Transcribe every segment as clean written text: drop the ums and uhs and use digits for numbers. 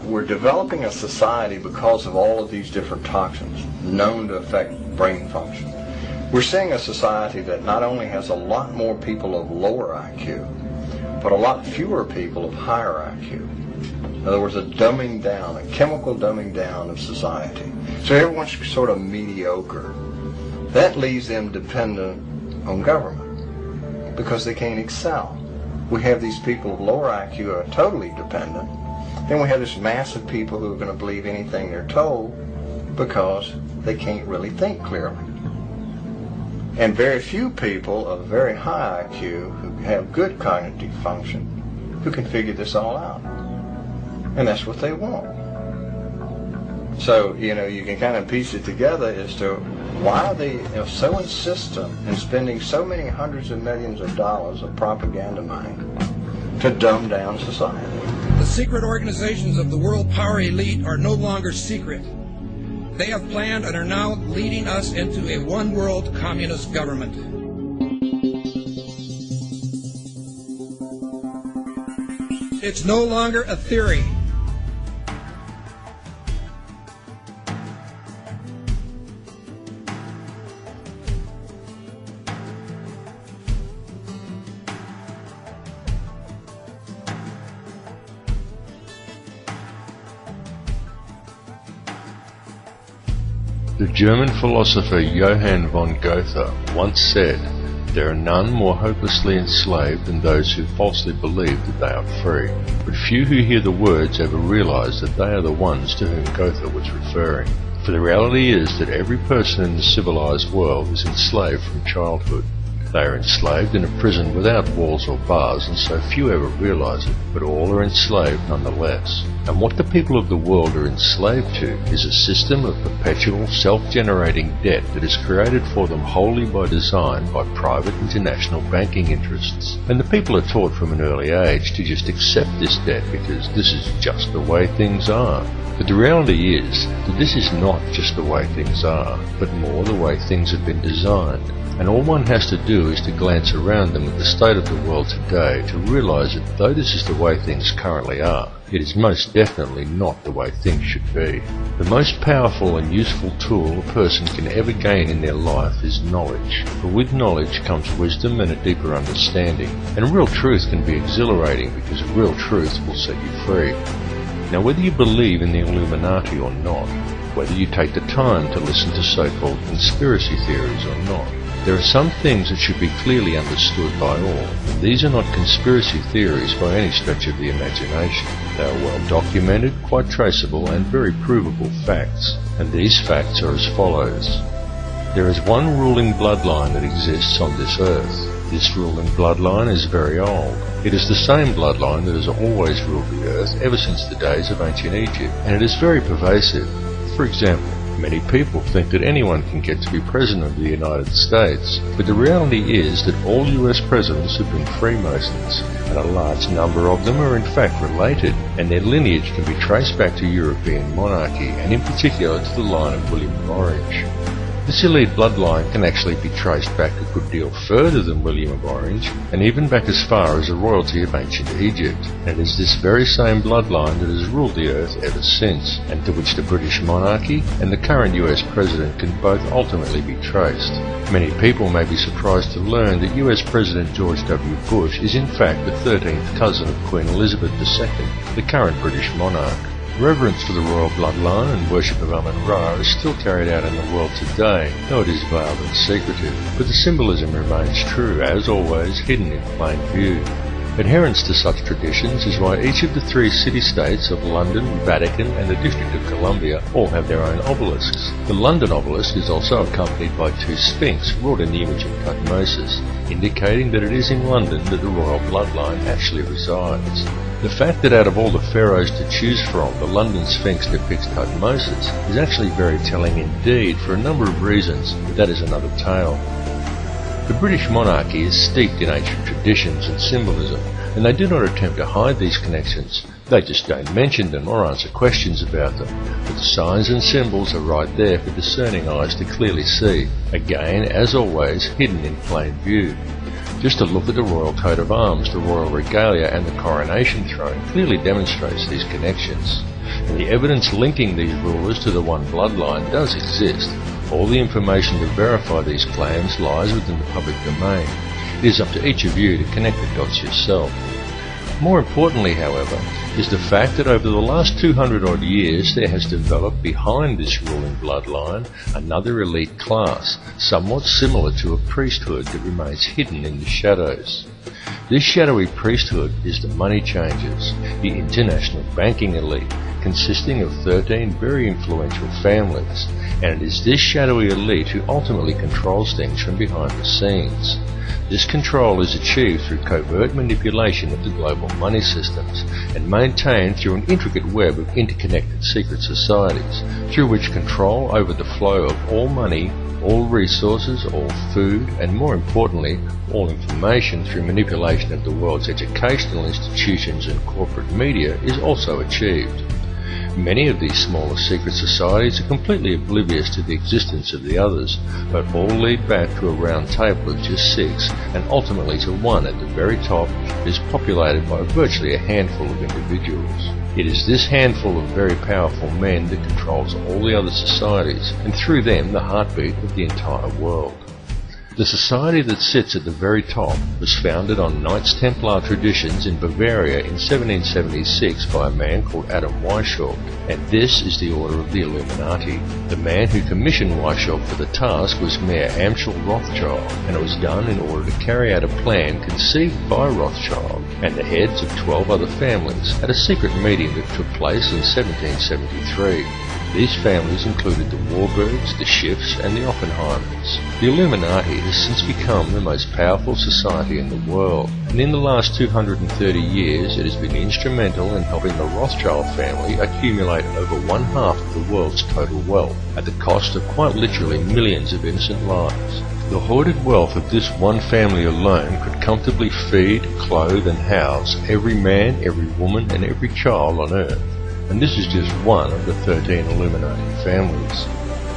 we're developing a society because of all of these different toxins known to affect brain function. We're seeing a society that not only has a lot more people of lower IQ, but a lot fewer people of higher IQ. In other words, a dumbing down, a chemical dumbing down of society. So everyone's sort of mediocre. That leaves them dependent on government because they can't excel. We have these people of lower IQ who are totally dependent. Then we have this mass of people who are going to believe anything they're told because they can't really think clearly. And very few people of very high IQ who have good cognitive function who can figure this all out. And that's what they want. So, you can kind of piece it together as to why they so insistent in spending so many hundreds of millions of dollars of propaganda money to dumb down society. The secret organizations of the world power elite are no longer secret. They have planned and are now leading us into a one-world communist government. It's no longer a theory. The German philosopher Johann von Goethe once said, "There are none more hopelessly enslaved than those who falsely believe that they are free." But few who hear the words ever realize that they are the ones to whom Goethe was referring. For the reality is that every person in the civilized world is enslaved from childhood. They are enslaved in a prison without walls or bars, and so few ever realize it, but all are enslaved nonetheless. And what the people of the world are enslaved to is a system of perpetual self-generating debt that is created for them wholly by design by private international banking interests. And the people are taught from an early age to just accept this debt because this is just the way things are. But the reality is that this is not just the way things are, but more the way things have been designed. And all one has to do is to glance around them at the state of the world today to realize that though this is the way things currently are, it is most definitely not the way things should be. The most powerful and useful tool a person can ever gain in their life is knowledge. For with knowledge comes wisdom and a deeper understanding. And real truth can be exhilarating because real truth will set you free. Now whether you believe in the Illuminati or not, whether you take the time to listen to so-called conspiracy theories or not, there are some things that should be clearly understood by all. These are not conspiracy theories by any stretch of the imagination. They are well documented, quite traceable, and very provable facts. And these facts are as follows. There is one ruling bloodline that exists on this earth. This ruling bloodline is very old. It is the same bloodline that has always ruled the earth ever since the days of ancient Egypt, and it is very pervasive. For example, many people think that anyone can get to be President of the United States, but the reality is that all US presidents have been Freemasons, and a large number of them are in fact related, and their lineage can be traced back to European monarchy, and in particular to the line of William of Orange. This elite bloodline can actually be traced back a good deal further than William of Orange, and even back as far as the royalty of ancient Egypt. And it is this very same bloodline that has ruled the earth ever since, and to which the British monarchy and the current US president can both ultimately be traced. Many people may be surprised to learn that US President George W. Bush is in fact the 13th cousin of Queen Elizabeth II, the current British monarch. Reverence for the royal bloodline and worship of Amun-Ra is still carried out in the world today, though it is veiled and secretive, but the symbolism remains true, as always, hidden in plain view. Adherence to such traditions is why each of the three city-states of London, Vatican and the District of Columbia all have their own obelisks. The London obelisk is also accompanied by two sphinx wrought in the image of Tutmosis, indicating that it is in London that the royal bloodline actually resides. The fact that out of all the pharaohs to choose from, the London Sphinx depicts Tutmosis is actually very telling indeed for a number of reasons, but that is another tale. The British monarchy is steeped in ancient traditions and symbolism, and they do not attempt to hide these connections. They just don't mention them or answer questions about them, but the signs and symbols are right there for discerning eyes to clearly see, again, as always, hidden in plain view. Just a look at the royal coat of arms, the royal regalia and the coronation throne clearly demonstrates these connections. And the evidence linking these rulers to the one bloodline does exist. All the information to verify these claims lies within the public domain. It is up to each of you to connect the dots yourself. More importantly, however, is the fact that over the last 200 odd years there has developed behind this ruling bloodline another elite class, somewhat similar to a priesthood that remains hidden in the shadows. This shadowy priesthood is the money changers, the international banking elite, consisting of 13 very influential families, and it is this shadowy elite who ultimately controls things from behind the scenes. This control is achieved through covert manipulation of the global money systems and maintained through an intricate web of interconnected secret societies, through which control over the flow of all money, all resources, all food, and more importantly, all information through manipulation of the world's educational institutions and corporate media is also achieved. Many of these smaller secret societies are completely oblivious to the existence of the others, but all lead back to a round table of just 6, and ultimately to one at the very top that is populated by virtually a handful of individuals. It is this handful of very powerful men that controls all the other societies, and through them the heartbeat of the entire world. The society that sits at the very top was founded on Knights Templar traditions in Bavaria in 1776 by a man called Adam Weishaupt, and this is the Order of the Illuminati. The man who commissioned Weishaupt for the task was Mayor Amschel Rothschild, and it was done in order to carry out a plan conceived by Rothschild and the heads of 12 other families at a secret meeting that took place in 1773. These families included the Warburgs, the Schiffs, and the Oppenheimers. The Illuminati has since become the most powerful society in the world, and in the last 230 years it has been instrumental in helping the Rothschild family accumulate over 1/2 of the world's total wealth, at the cost of quite literally millions of innocent lives. The hoarded wealth of this one family alone could comfortably feed, clothe, and house every man, every woman, and every child on Earth. And this is just one of the 13 Illuminati families.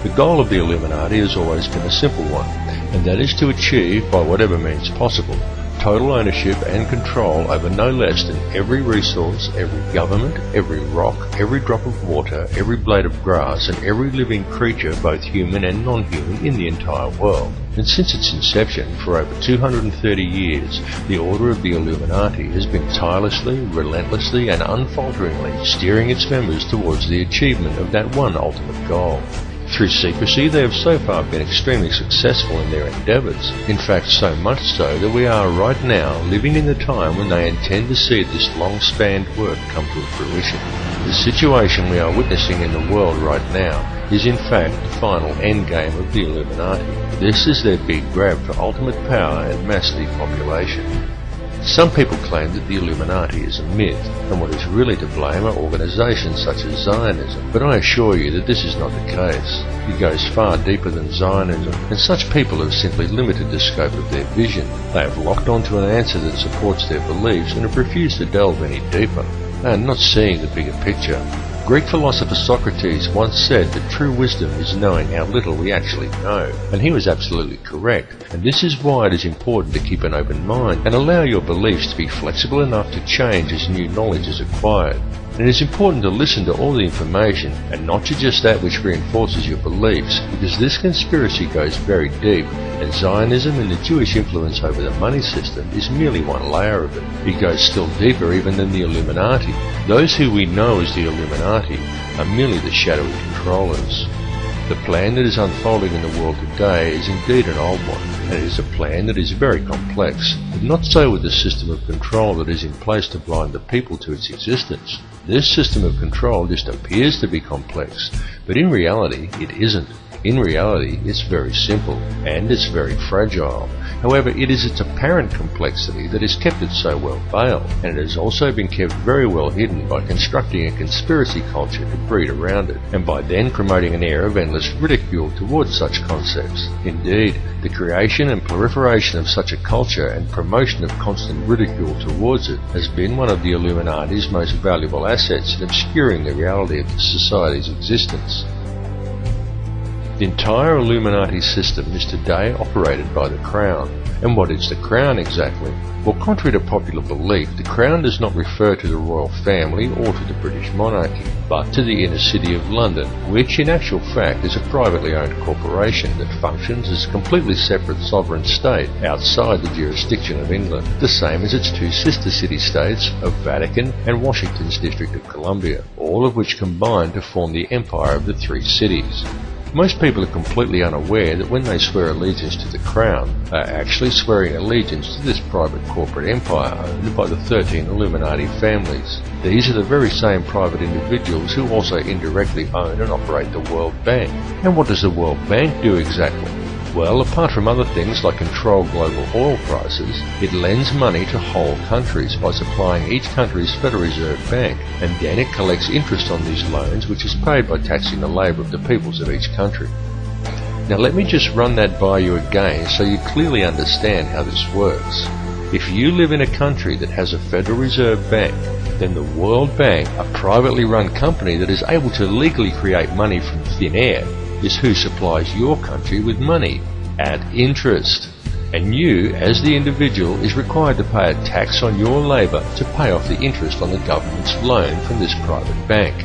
The goal of the Illuminati has always been a simple one, and that is to achieve, by whatever means possible, total ownership and control over no less than every resource, every government, every rock, every drop of water, every blade of grass, and every living creature, both human and non-human, in the entire world. And since its inception, for over 230 years, the Order of the Illuminati has been tirelessly, relentlessly, and unfalteringly steering its members towards the achievement of that one ultimate goal. Through secrecy, they have so far been extremely successful in their endeavours. In fact, so much so that we are right now living in the time when they intend to see this long-spanned work come to fruition. The situation we are witnessing in the world right now is in fact the final endgame of the Illuminati. This is their big grab for ultimate power and mass depopulation. Some people claim that the Illuminati is a myth, and what is really to blame are organisations such as Zionism, but I assure you that this is not the case. It goes far deeper than Zionism, and such people have simply limited the scope of their vision. They have locked onto an answer that supports their beliefs and have refused to delve any deeper. They are not seeing the bigger picture. Greek philosopher Socrates once said that true wisdom is knowing how little we actually know, and he was absolutely correct, and this is why it is important to keep an open mind and allow your beliefs to be flexible enough to change as new knowledge is acquired. And it is important to listen to all the information and not to just that which reinforces your beliefs, because this conspiracy goes very deep, and Zionism and the Jewish influence over the money system is merely one layer of it. It goes still deeper even than the Illuminati. Those who we know as the Illuminati are merely the shadowy controllers. The plan that is unfolding in the world today is indeed an old one, and it is a plan that is very complex, but not so with the system of control that is in place to blind the people to its existence. This system of control just appears to be complex, but in reality it isn't. In reality, it's very simple, and it's very fragile. However, it is its apparent complexity that has kept it so well veiled, and it has also been kept very well hidden by constructing a conspiracy culture to breed around it, and by then promoting an air of endless ridicule towards such concepts. Indeed, the creation and proliferation of such a culture and promotion of constant ridicule towards it has been one of the Illuminati's most valuable assets in obscuring the reality of the society's existence. The entire Illuminati system is today operated by the Crown. And what is the Crown exactly? Well, contrary to popular belief, the Crown does not refer to the royal family or to the British monarchy, but to the inner city of London, which in actual fact is a privately owned corporation that functions as a completely separate sovereign state outside the jurisdiction of England, the same as its two sister city-states of Vatican and Washington's District of Columbia, all of which combine to form the Empire of the Three Cities. Most people are completely unaware that when they swear allegiance to the Crown, they are actually swearing allegiance to this private corporate empire owned by the 13 Illuminati families. These are the very same private individuals who also indirectly own and operate the World Bank. And what does the World Bank do exactly? Well, apart from other things like control global oil prices, it lends money to whole countries by supplying each country's Federal Reserve Bank, and then it collects interest on these loans, which is paid by taxing the labour of the peoples of each country. Now let me just run that by you again so you clearly understand how this works. If you live in a country that has a Federal Reserve Bank, then the World Bank, a privately run company that is able to legally create money from thin air, is who supplies your country with money at interest. And you, as the individual, is required to pay a tax on your labour to pay off the interest on the government's loan from this private bank.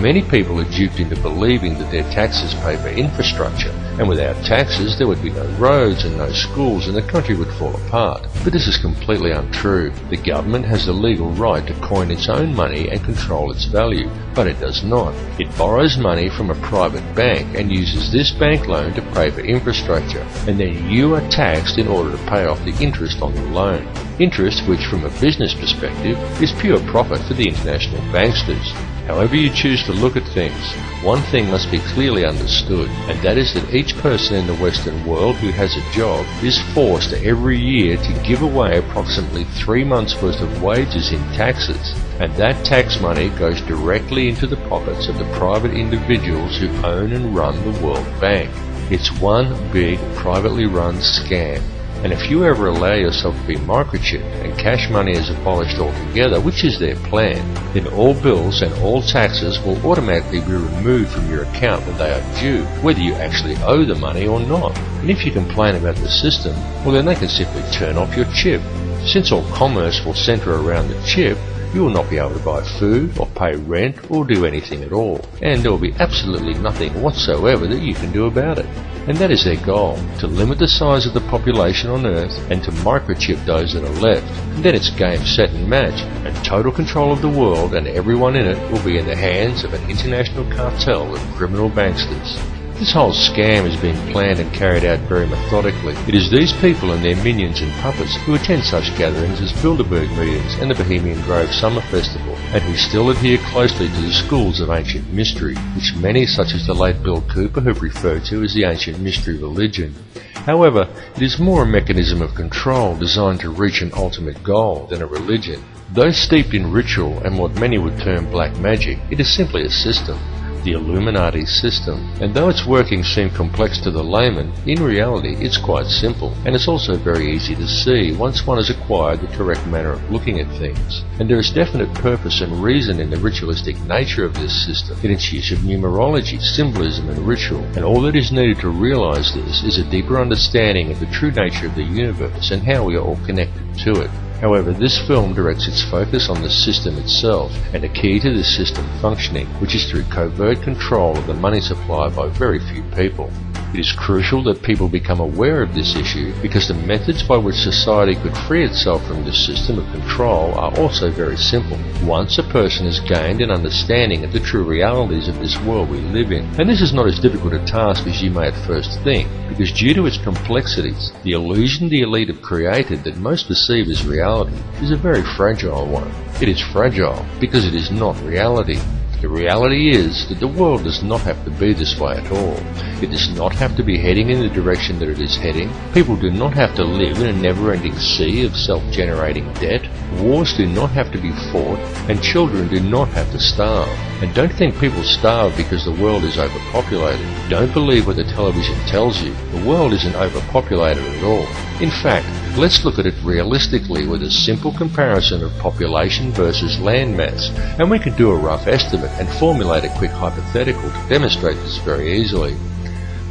Many people are duped into believing that their taxes pay for infrastructure, and without taxes there would be no roads and no schools and the country would fall apart. But this is completely untrue. The government has the legal right to coin its own money and control its value, but it does not. It borrows money from a private bank and uses this bank loan to pay for infrastructure, and then you are taxed in order to pay off the interest on the loan. Interest which, from a business perspective, is pure profit for the international banksters. However you choose to look at things, one thing must be clearly understood, and that is that each person in the Western world who has a job is forced every year to give away approximately 3 months' worth of wages in taxes, and that tax money goes directly into the pockets of the private individuals who own and run the World Bank. It's one big privately run scam. And if you ever allow yourself to be microchipped and cash money is abolished altogether, which is their plan, then all bills and all taxes will automatically be removed from your account when they are due, whether you actually owe the money or not. And if you complain about the system, well then they can simply turn off your chip. Since all commerce will centre around the chip, you will not be able to buy food or pay rent or do anything at all, and there will be absolutely nothing whatsoever that you can do about it. And that is their goal, to limit the size of the population on Earth and to microchip those that are left. And then it's game, set and match, and total control of the world and everyone in it will be in the hands of an international cartel of criminal banksters. This whole scam is being planned and carried out very methodically. It is these people and their minions and puppets who attend such gatherings as Bilderberg meetings and the Bohemian Grove Summer Festival, and who still adhere closely to the schools of ancient mystery, which many such as the late Bill Cooper have referred to as the ancient mystery religion. However, it is more a mechanism of control designed to reach an ultimate goal than a religion. Though steeped in ritual and what many would term black magic, it is simply a system. The Illuminati system, and though its workings seem complex to the layman, in reality it's quite simple, and it's also very easy to see once one has acquired the correct manner of looking at things. And there is definite purpose and reason in the ritualistic nature of this system, in its use of numerology, symbolism and ritual, and all that is needed to realize this is a deeper understanding of the true nature of the universe and how we are all connected to it. However, this film directs its focus on the system itself and a key to this system functioning, which is through covert control of the money supply by very few people. It is crucial that people become aware of this issue because the methods by which society could free itself from this system of control are also very simple. Once a person has gained an understanding of the true realities of this world we live in, and this is not as difficult a task as you may at first think, because due to its complexities, the illusion the elite have created that most perceive as reality is a very fragile one. It is fragile because it is not reality. The reality is that the world does not have to be this way at all. It does not have to be heading in the direction that it is heading. People do not have to live in a never-ending sea of self-generating debt. Wars do not have to be fought, and children do not have to starve. And don't think people starve because the world is overpopulated. Don't believe what the television tells you. The world isn't overpopulated at all. In fact, let's look at it realistically with a simple comparison of population versus land mass, and we can do a rough estimate and formulate a quick hypothetical to demonstrate this very easily.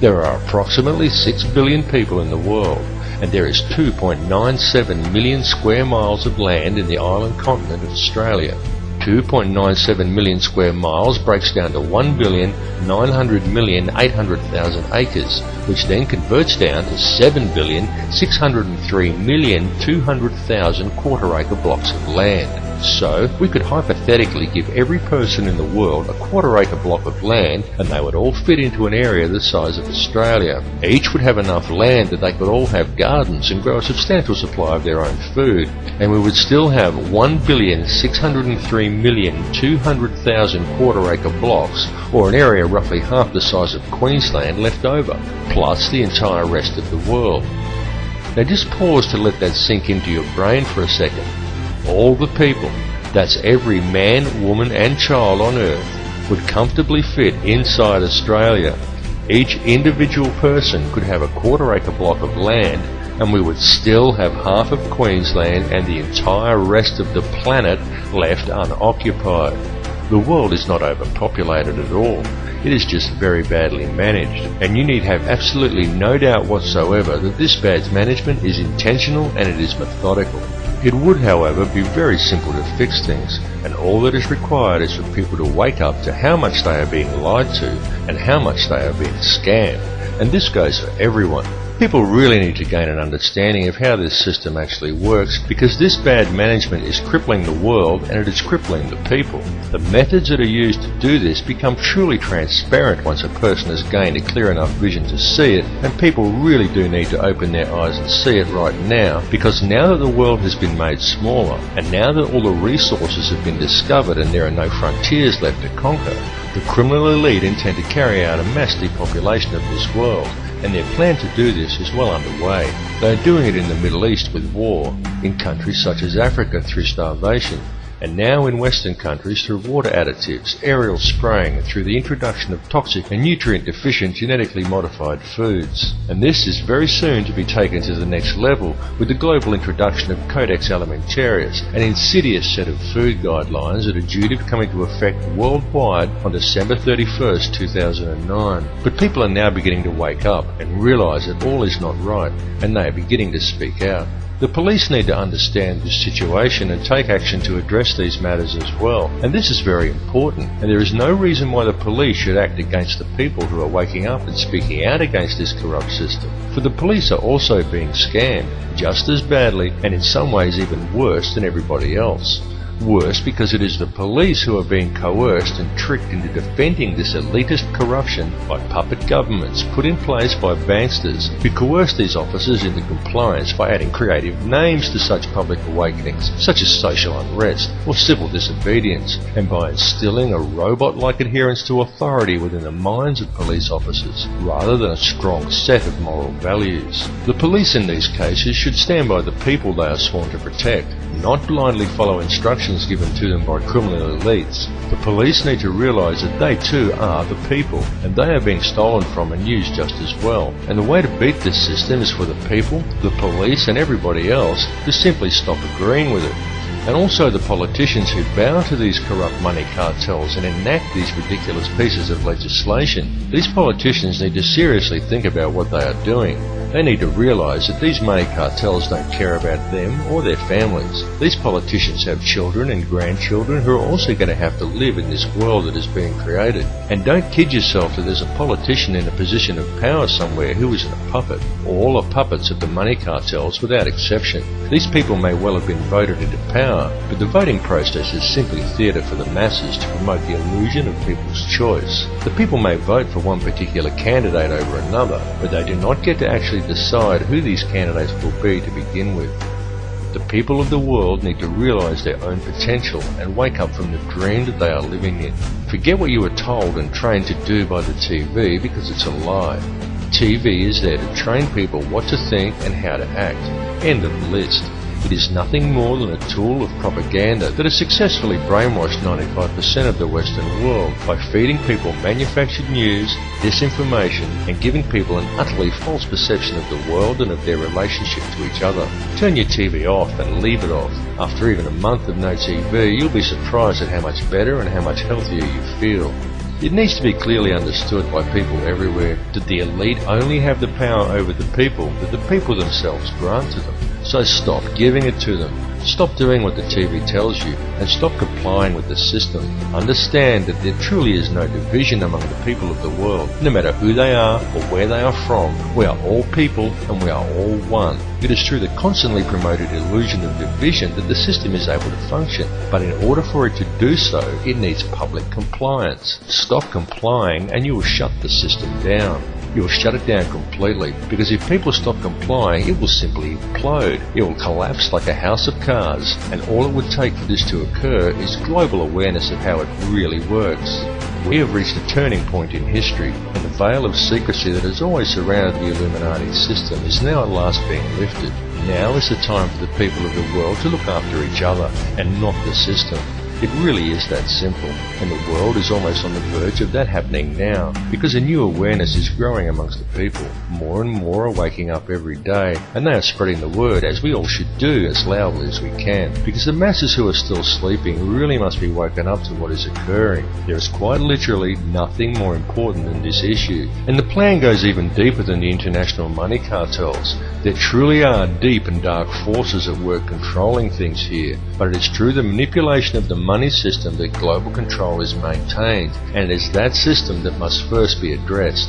There are approximately 6 billion people in the world, and there is 2.97 million square miles of land in the island continent of Australia. 2.97 million square miles breaks down to 1,900,800,000 acres, which then converts down to 7,603,200,000 quarter-acre blocks of land. So, we could hypothetically give every person in the world a quarter-acre block of land, and they would all fit into an area the size of Australia. Each would have enough land that they could all have gardens and grow a substantial supply of their own food, and we would still have 1,603,200,000 quarter-acre blocks, or an area roughly half the size of Queensland, left over, plus the entire rest of the world. Now just pause to let that sink into your brain for a second. All the people, that's every man, woman and child on Earth, would comfortably fit inside Australia. Each individual person could have a quarter-acre block of land, and we would still have half of Queensland and the entire rest of the planet left unoccupied. The world is not overpopulated at all. It is just very badly managed, and you need have absolutely no doubt whatsoever that this bad management is intentional and it is methodical. It would, however, be very simple to fix things, and all that is required is for people to wake up to how much they are being lied to and how much they are being scammed. And this goes for everyone. People really need to gain an understanding of how this system actually works, because this bad management is crippling the world and it is crippling the people. The methods that are used to do this become truly transparent once a person has gained a clear enough vision to see it, and people really do need to open their eyes and see it right now, because now that the world has been made smaller, and now that all the resources have been discovered and there are no frontiers left to conquer, the criminal elite intend to carry out a mass depopulation of this world, and their plan to do this is well underway. They are doing it in the Middle East with war, in countries such as Africa through starvation, and now in Western countries through water additives, aerial spraying, and through the introduction of toxic and nutrient-deficient genetically modified foods. And this is very soon to be taken to the next level with the global introduction of Codex Alimentarius, an insidious set of food guidelines that are due to come into effect worldwide on December 31st, 2009. But people are now beginning to wake up and realise that all is not right, and they are beginning to speak out. The police need to understand this situation and take action to address these matters as well, and this is very important, and there is no reason why the police should act against the people who are waking up and speaking out against this corrupt system, for the police are also being scammed, just as badly and in some ways even worse than everybody else. Worse because it is the police who are being coerced and tricked into defending this elitist corruption by puppet governments put in place by banksters who coerce these officers into compliance by adding creative names to such public awakenings, such as social unrest or civil disobedience, and by instilling a robot-like adherence to authority within the minds of police officers, rather than a strong set of moral values. The police in these cases should stand by the people they are sworn to protect, not blindly follow instructions given to them by criminal elites. The police need to realise that they too are the people, and they are being stolen from and used just as well. And the way to beat this system is for the people, the police and everybody else to simply stop agreeing with it. And also the politicians who bow to these corrupt money cartels and enact these ridiculous pieces of legislation. These politicians need to seriously think about what they are doing. They need to realise that these money cartels don't care about them or their families. These politicians have children and grandchildren who are also going to have to live in this world that is being created. And don't kid yourself that there's a politician in a position of power somewhere who isn't a puppet. All are puppets of the money cartels without exception. These people may well have been voted into power, but the voting process is simply theatre for the masses to promote the illusion of people's choice. The people may vote for one particular candidate over another, but they do not get to actually decide who these candidates will be to begin with. The people of the world need to realise their own potential and wake up from the dream that they are living in. Forget what you were told and trained to do by the TV, because it's a lie. TV is there to train people what to think and how to act. End of the list. It is nothing more than a tool of propaganda that has successfully brainwashed 95% of the Western world by feeding people manufactured news, disinformation, and giving people an utterly false perception of the world and of their relationship to each other. Turn your TV off and leave it off. After even a month of no TV, you'll be surprised at how much better and how much healthier you feel. It needs to be clearly understood by people everywhere that the elite only have the power over the people that the people themselves grant to them. So stop giving it to them. Stop doing what the TV tells you and stop complying with the system. Understand that there truly is no division among the people of the world. No matter who they are or where they are from, we are all people and we are all one. It is through the constantly promoted illusion of division that the system is able to function, but in order for it to do so, it needs public compliance. Stop complying and you will shut the system down. You will shut it down completely, because if people stop complying, it will simply implode. It will collapse like a house of cards, and all it would take for this to occur is global awareness of how it really works. We have reached a turning point in history, and the veil of secrecy that has always surrounded the Illuminati system is now at last being lifted. Now is the time for the people of the world to look after each other, and not the system. It really is that simple, and the world is almost on the verge of that happening now, because a new awareness is growing amongst the people. More and more are waking up every day, and they are spreading the word, as we all should do, as loudly as we can, because the masses who are still sleeping really must be woken up to what is occurring. There is quite literally nothing more important than this issue, and the plan goes even deeper than the international money cartels. There truly are deep and dark forces at work controlling things here, but it is through the manipulation of the money system that global control is maintained, and it is that system that must first be addressed.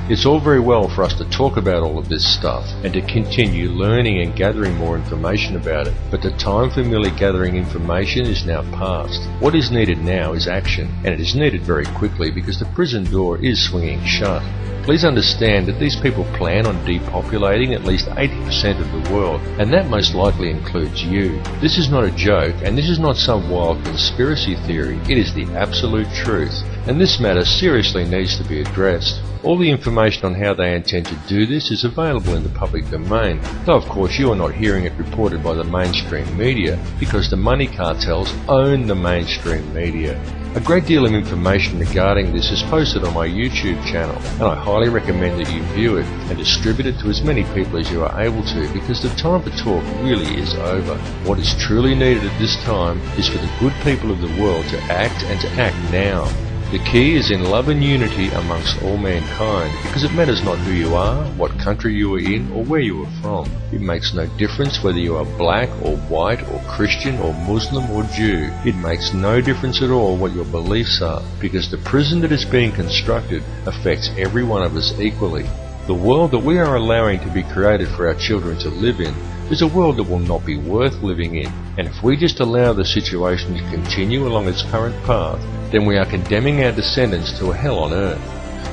It's all very well for us to talk about all of this stuff and to continue learning and gathering more information about it, but the time for merely gathering information is now past. What is needed now is action, and it is needed very quickly because the prison door is swinging shut. Please understand that these people plan on depopulating at least 80% of the world, and that most likely includes you. This is not a joke, and this is not some wild conspiracy theory. It is the absolute truth, and this matter seriously needs to be addressed. All the information on how they intend to do this is available in the public domain, though of course you are not hearing it reported by the mainstream media, because the money cartels own the mainstream media. A great deal of information regarding this is posted on my YouTube channel, and I highly recommend that you view it and distribute it to as many people as you are able to, because the time for talk really is over. What is truly needed at this time is for the good people of the world to act, and to act now. The key is in love and unity amongst all mankind, because it matters not who you are, what country you are in, or where you are from. It makes no difference whether you are black or white or Christian or Muslim or Jew. It makes no difference at all what your beliefs are, because the prison that is being constructed affects every one of us equally. The world that we are allowing to be created for our children to live in is a world that will not be worth living in, and if we just allow the situation to continue along its current path, then we are condemning our descendants to a hell on earth.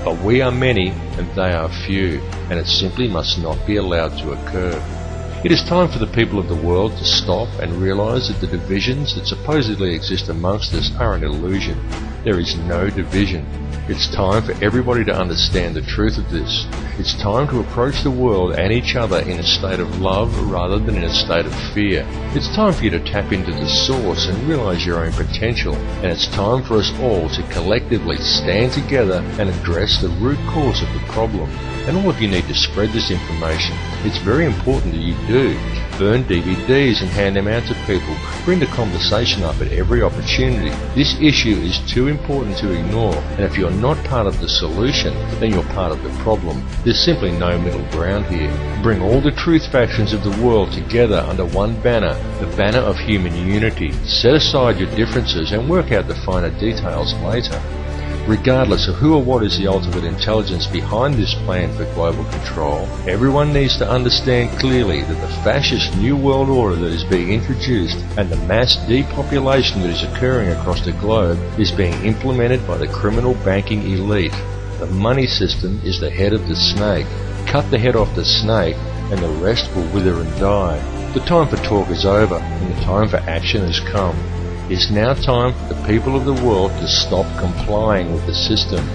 But we are many and they are few, and it simply must not be allowed to occur. It is time for the people of the world to stop and realize that the divisions that supposedly exist amongst us are an illusion. There is no division. It's time for everybody to understand the truth of this. It's time to approach the world and each other in a state of love rather than in a state of fear. It's time for you to tap into the source and realize your own potential. And it's time for us all to collectively stand together and address the root cause of the problem. And all of you need to spread this information. It's very important that you do. Burn DVDs and hand them out to people. Bring the conversation up at every opportunity. This issue is too important to ignore, and if you're not part of the solution, then you're part of the problem. There's simply no middle ground here. Bring all the truth factions of the world together under one banner, the banner of human unity. Set aside your differences and work out the finer details later. Regardless of who or what is the ultimate intelligence behind this plan for global control, everyone needs to understand clearly that the fascist New World Order that is being introduced and the mass depopulation that is occurring across the globe is being implemented by the criminal banking elite. The money system is the head of the snake. Cut the head off the snake and the rest will wither and die. The time for talk is over and the time for action has come. It's now time for the people of the world to stop complying with the system.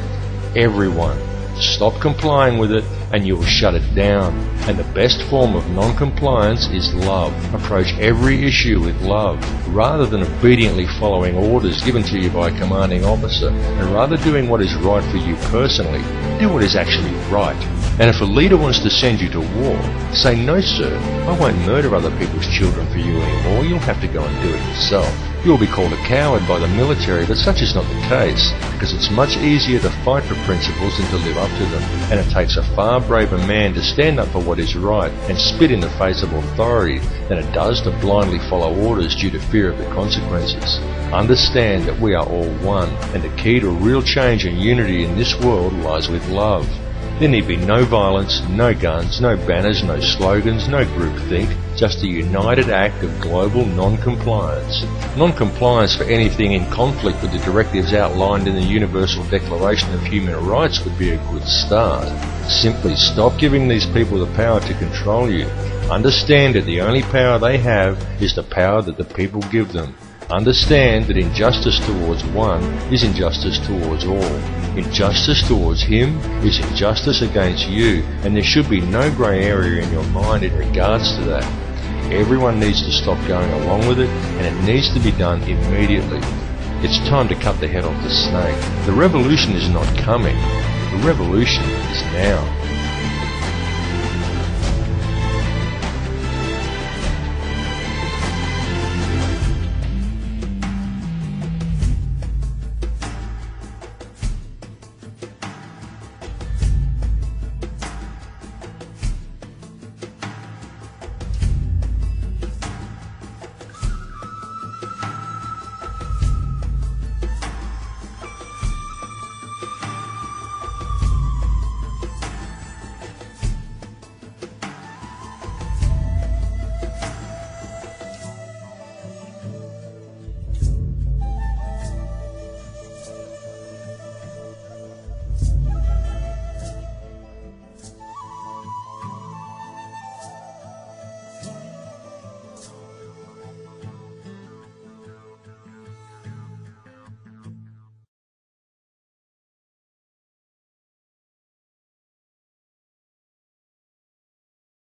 Everyone, stop complying with it and you will shut it down. And the best form of non-compliance is love. Approach every issue with love, rather than obediently following orders given to you by a commanding officer, and rather doing what is right for you personally. Do what is actually right. And if a leader wants to send you to war, say, "No sir, I won't murder other people's children for you anymore, you'll have to go and do it yourself." You will be called a coward by the military, but such is not the case, because it's much easier to fight for principles than to live up to them, and it takes a far braver man to stand up for what is right and spit in the face of authority than it does to blindly follow orders due to fear of the consequences. Understand that we are all one, and the key to real change and unity in this world lies with love. There need be no violence, no guns, no banners, no slogans, no groupthink, just a united act of global non-compliance. Non-compliance for anything in conflict with the directives outlined in the Universal Declaration of Human Rights would be a good start. Simply stop giving these people the power to control you. Understand that the only power they have is the power that the people give them. Understand that injustice towards one is injustice towards all. Injustice towards him is injustice against you, and there should be no grey area in your mind in regards to that. Everyone needs to stop going along with it, and it needs to be done immediately. It's time to cut the head off the snake. The revolution is not coming. The revolution is now.